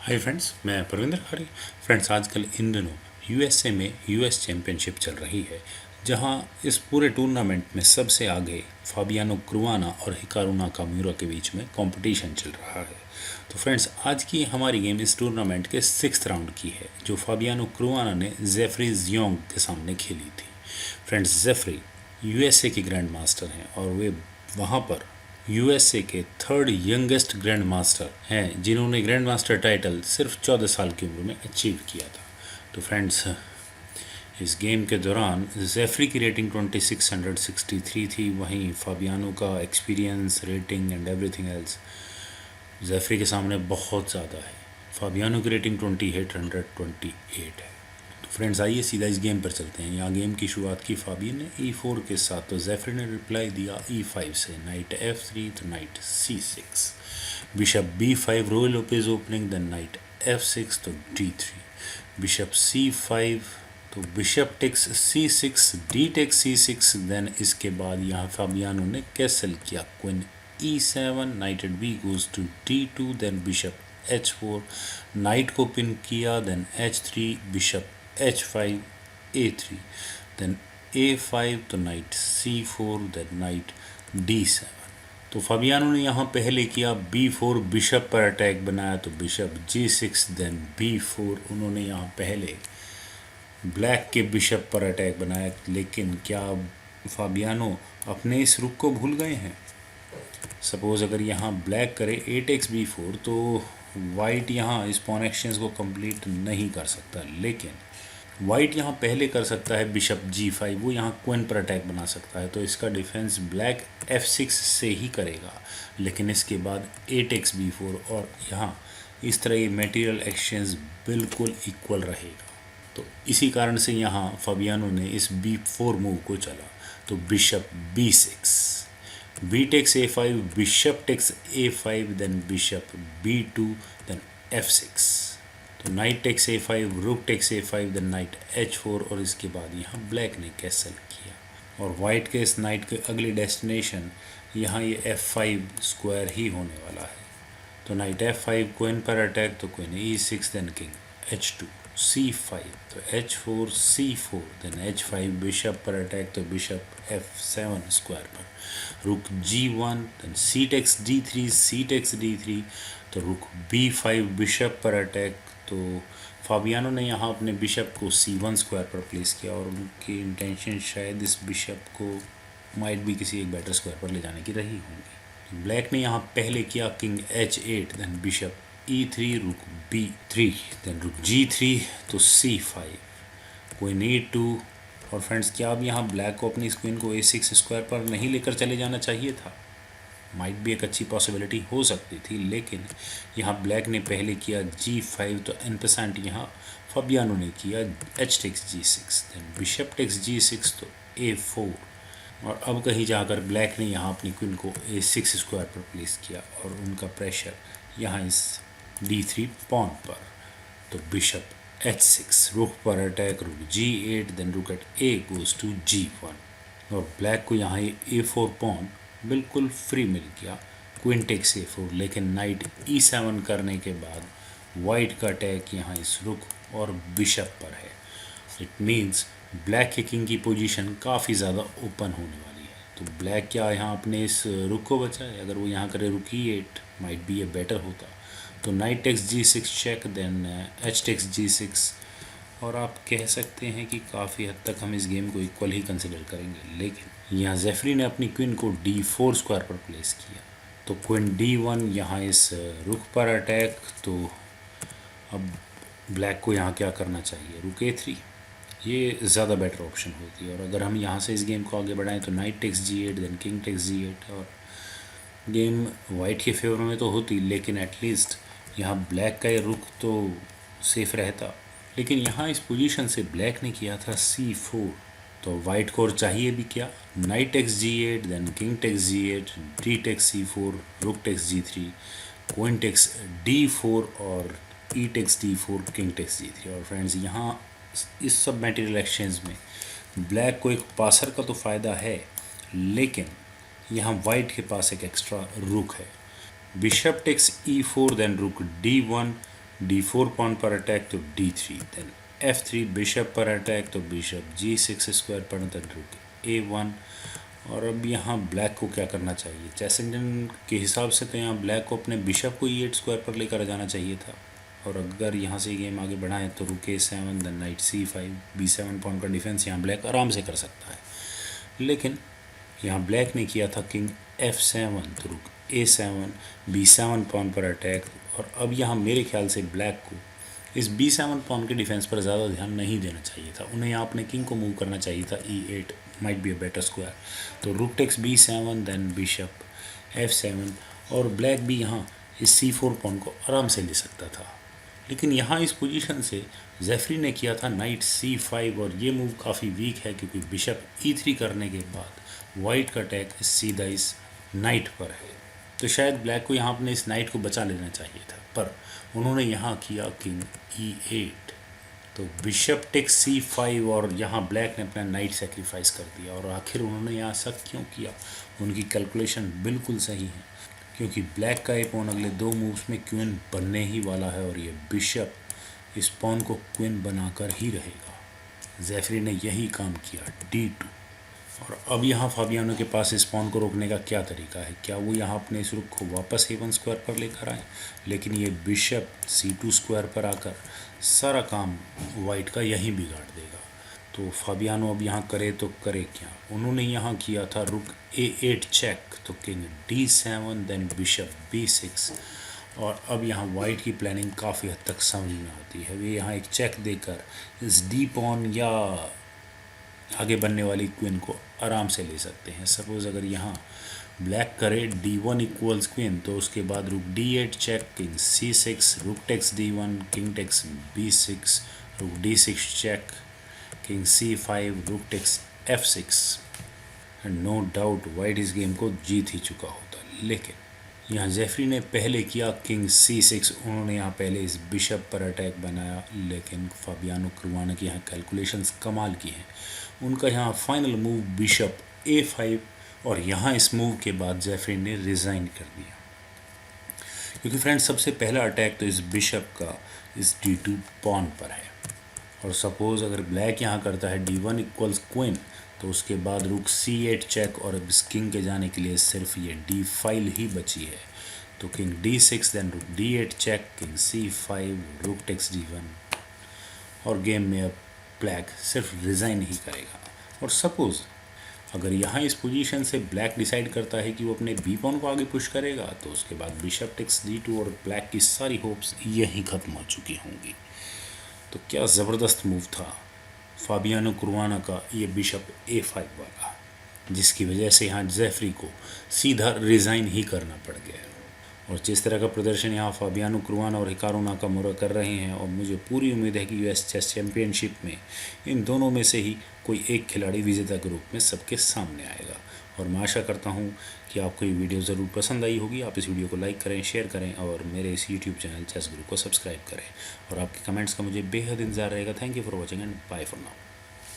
Hi friends, मैं परविंदर खारी। Friends, आजकल इन दिनों यूएसए में यूएस चैम्पियनशिप चल रही है, जहां इस पूरे टूर्नामेंट में सबसे आगे फाबियानो क्रुआना और हिकारू नाकामुरा के बीच में कंपटीशन चल रहा है। तो फ्रेंड्स, आज की हमारी गेम इस टूर्नामेंट के 6th राउंड की है, जो फाबियानो क्रुआना ने जेफरी जियोंग के सामने खेली थी। फ्रेंड्स, जेफरी यूएसए के ग्रैंड मास्टर हैं और वे वहाँ पर यूएसए के थर्ड यंगेस्ट ग्रैंड मास्टर हैं, जिन्होंने ग्रैंड मास्टर टाइटल सिर्फ 14 साल की उम्र में अचीव किया था। तो फ्रेंड्स, इस गेम के दौरान जेफरी की रेटिंग 2663 थी, वहीं फाबियानो का experience, rating and everything else Jeffery के सामने बहुत ज़्यादा है। फाबियानो की रेटिंग 2828 है। फ्रेंड्स, आइए सीधा इस गेम पर चलते हैं। यहाँ गेम की शुरुआत की फाबियन ने E4 के साथ, तो जेफरी ने रिप्लाई दिया E5 से, नाइट F3 तो knight C6, bishop B5, Ruy Lopez opening, then knight F6 तो D3, बिशप C5 तो bishop takes C6, D takes C6, then इसके बाद यहाँ फाबियानो ने कैसल किया, queen E7, knight at B goes to D2, then bishop H4, knight को pin किया, then H3, bishop H5, A3, then A5 तो night C4, then night D7। तो Fabiano ने यहाँ पहले किया B4, बिशप पर अटैक बनाया, तो बिशप G6, देन B4। उन्होंने यहाँ पहले ब्लैक के बिशप पर अटैक बनाया, लेकिन क्या फाबियानो अपने इस रुख को भूल गए हैं? सपोज अगर यहाँ ब्लैक करे A टेक्स B4, तो वाइट यहाँ इस पॉन एक्सचेंज को कंप्लीट नहीं कर सकता, लेकिन वाइट यहाँ पहले कर सकता है बिशप G5, वो यहाँ क्वीन पर अटैक बना सकता है। तो इसका डिफेंस ब्लैक F6 से ही करेगा, लेकिन इसके बाद A टेक्स B4, और यहाँ इस तरह ये मटेरियल एक्सचेंज बिल्कुल इक्वल रहेगा। तो इसी कारण से यहाँ फाबियानो ने इस B4 मूव को चला, तो bishop B6, B takes A5, bishop takes A5, then bishop B2, then F6, तो knight takes A5, rook takes A5, then night H4, और इसके बाद यहाँ ब्लैक ने कैसल किया। और वाइट के इस नाइट के अगली डेस्टिनेशन यहाँ ये F5 स्क्वायर ही होने वाला है। तो नाइट F5, क्वीन पर अटैक, तो queen E6, then king H2, C5, तो H4, C4, then H5, bishop पर अटैक, तो बिशप F7 स्क्वायर पर, rook G1, then C takes D3, C takes D3, तो रुक B5, बिशप पर अटैक। तो फाबियानो ने यहाँ अपने बिशप को C1 स्क्वायर पर प्लेस किया, और उनकी इंटेंशन शायद इस बिशप को माइट भी किसी एक बेटर स्क्वायर पर ले जाने की रही होंगी। ब्लैक ने यहाँ पहले किया king H8, then bishop E3, रुक B3, देन रुक G3, तो C5, क्वीन E2। और फ्रेंड्स, क्या अब यहाँ ब्लैक को अपनी क्वीन को A6 स्क्वायर पर नहीं लेकर चले जाना चाहिए था? माइट भी एक अच्छी पॉसिबिलिटी हो सकती थी, लेकिन यहाँ ब्लैक ने पहले किया G5, तो एनपेसेंट यहाँ फाबियानो ने किया H takes G6, then bishop takes G6, तो A4। और अब कहीं जाकर ब्लैक ने यहाँ अपनी क्वीन को A6 स्क्वायर पर प्लेस किया, और उनका प्रेशर यहाँ इस D3 पॉन पर, तो बिशप H6, रुक पर अटैक, रुक G8, देन रुक eight A goes to G1, और ब्लैक को यहाँ ये A4 पॉन बिल्कुल फ्री मिल गया, क्वीन टेक्स A4, लेकिन नाइट E7 करने के बाद वाइट का अटैक यहाँ इस रुक और बिशप पर है। इट मीन्स ब्लैक के किंग की पोजीशन काफ़ी ज़्यादा ओपन होने वाली है। तो ब्लैक क्या यहाँ अपने इस रुक को बचाए? अगर वो यहाँ करे रुक E8, might be A better होता। तो knight takes G6 check, then H takes G6, और आप कह सकते हैं कि काफ़ी हद तक हम इस गेम को इक्वल ही कंसिडर करेंगे, लेकिन यहाँ जेफरी ने अपनी क्वीन को D4 स्क्वायर पर प्लेस किया, तो क्वीन D1 यहाँ इस रुक पर अटैक। तो अब ब्लैक को यहाँ क्या करना चाहिए? रुक A3, ये ज़्यादा बेटर ऑप्शन होती है। और अगर हम यहाँ से इस गेम को आगे बढ़ाएं, तो knight takes G8, then king takes G8, और गेम वाइट के फेवर में तो होती, लेकिन एटलीस्ट यहाँ ब्लैक का ये रुख तो सेफ रहता। लेकिन यहाँ इस पोजीशन से ब्लैक ने किया था C4, तो वाइट को और चाहिए भी क्या? Knight takes G8, then king takes G8, D takes C4, rook takes G3, queen takes D4, और E takes D4, king takes G3। और फ्रेंड्स, यहाँ इस सब मटेरियल एक्सचेंज में ब्लैक को एक पासर का तो फ़ायदा है, लेकिन यहाँ वाइट के पास एक एक्स्ट्रा रुक है। बिशप टेक्स E4, देन रुक D1, d4 पॉन पर अटैक तो d3, देन f3 बिशप पर अटैक तो बिशप g6 स्क्वायर पर, देन रुक a1। और अब यहाँ ब्लैक को क्या करना चाहिए, चेस इंजन के हिसाब से तो यहाँ ब्लैक को अपने बिशप को e8 स्क्वायर पर लेकर जाना चाहिए था। और अगर यहाँ से गेम आगे बढ़ाएं तो rook a7, then knight c5, b7 pawn का डिफेंस यहाँ ब्लैक आराम से कर सकता है। लेकिन यहाँ ब्लैक ने किया था किंग f7, तो रुक a7, b7 पॉन पर अटैक। और अब यहाँ मेरे ख्याल से ब्लैक को इस b7 पॉन के डिफेंस पर ज़्यादा ध्यान नहीं देना चाहिए था, उन्हें यहाँ अपने किंग को मूव करना चाहिए था e8, might be a better square. तो rook takes b7, then bishop f7, और ब्लैक भी यहाँ इस c4 पॉन को आराम से ले सकता था। लेकिन यहाँ इस पोजीशन से जेफरी ने किया था नाइट c5, और ये मूव काफ़ी वीक है क्योंकि बिशप e3 करने के बाद वाइट का अटैक सीधा इस नाइट पर है। तो शायद ब्लैक को यहाँ अपने इस नाइट को बचा लेना चाहिए था, पर उन्होंने यहाँ किया किंग e8, तो बिशप टेक्स c5, और यहाँ ब्लैक ने अपना नाइट सेक्रीफाइस कर दिया। और आखिर उन्होंने यहाँ ऐसा क्यों किया, उनकी कैलकुलेशन बिल्कुल सही है, क्योंकि ब्लैक का ये पॉन अगले 2 मूव्स में क्वीन बनने ही वाला है, और ये बिशप इस पॉन को क्वीन बनाकर ही रहेगा। जेफरी ने यही काम किया d2। और अब यहाँ फाबियानो के पास इस पॉन को रोकने का क्या तरीका है, क्या वो यहाँ अपने इस रुक को वापस a1 स्क्वायर पर लेकर आए, लेकिन ये बिशप c2 स्क्वायर पर आकर सारा काम वाइट का यहीं बिगाड़ देगा। तो फाबियानो अब यहाँ करे तो करे क्या, उन्होंने यहाँ किया था रुक a8 चेक, तो king d7, then bishop b6। और अब यहाँ वाइट की प्लानिंग काफ़ी हद तक समझ में आती है। वे यहाँ एक चेक देकर इस डी पॉन या आगे बनने वाली क्वीन को आराम से ले सकते हैं। सपोज़ अगर यहाँ ब्लैक करे d1 इक्वल्स क्वीन, तो उसके बाद रुक d8 check, king c6, rook takes d1, king takes b6, रुक d6 check, king c5, rook takes f6। And no doubt white इस गेम को जीत ही चुका होता। लेकिन यहाँ जेफरी ने पहले किया किंग c6, उन्होंने यहाँ पहले इस बिशप पर अटैक बनाया, लेकिन फाबियानो करुआना की यहाँ कैलकुलेशंस कमाल की हैं। उनका यहाँ फाइनल मूव बिशप a5, और यहाँ इस मूव के बाद जेफरी ने रिज़ाइन कर दिया, क्योंकि फ्रेंड्स सबसे पहला अटैक तो इस बिशप का इस d2 पॉन पर है। और सपोज़ अगर ब्लैक यहाँ करता है d1 इक्वल्स क्वीन, तो उसके बाद रुक c8 चेक, और अब इस किंग के जाने के लिए सिर्फ ये d5 ही बची है। तो किंग d6, देन रुक d8 check, king c5, rook takes d1, और गेम में अब ब्लैक सिर्फ रिज़ाइन ही करेगा। और सपोज़ अगर यहाँ इस पोजीशन से ब्लैक डिसाइड करता है कि वो अपने बी पॉन को आगे पुश करेगा, तो उसके बाद बिशप टेक्स d2, और ब्लैक की सारी होप्स यहीं ख़त्म हो चुकी होंगी। तो क्या ज़बरदस्त मूव था फाबियानो करुआना का ये बिशप a5 वाला, जिसकी वजह से यहाँ जेफरी को सीधा रिज़ाइन ही करना पड़ गया। और जिस तरह का प्रदर्शन यहाँ फाबियानो करुआना और हिकारू नाकामुरा कर रहे हैं, और मुझे पूरी उम्मीद है कि यूएस चेस चैम्पियनशिप में इन दोनों में से ही कोई एक खिलाड़ी विजेता के रूप में सबके सामने आएगा। और मैं आशा करता हूँ कि आपको ये वीडियो ज़रूर पसंद आई होगी। आप इस वीडियो को लाइक करें, शेयर करें, और मेरे इस यूट्यूब चैनल चेस गुरु को सब्सक्राइब करें। और आपके कमेंट्स का मुझे बेहद इंतज़ार रहेगा। Thank you for watching and bye for now.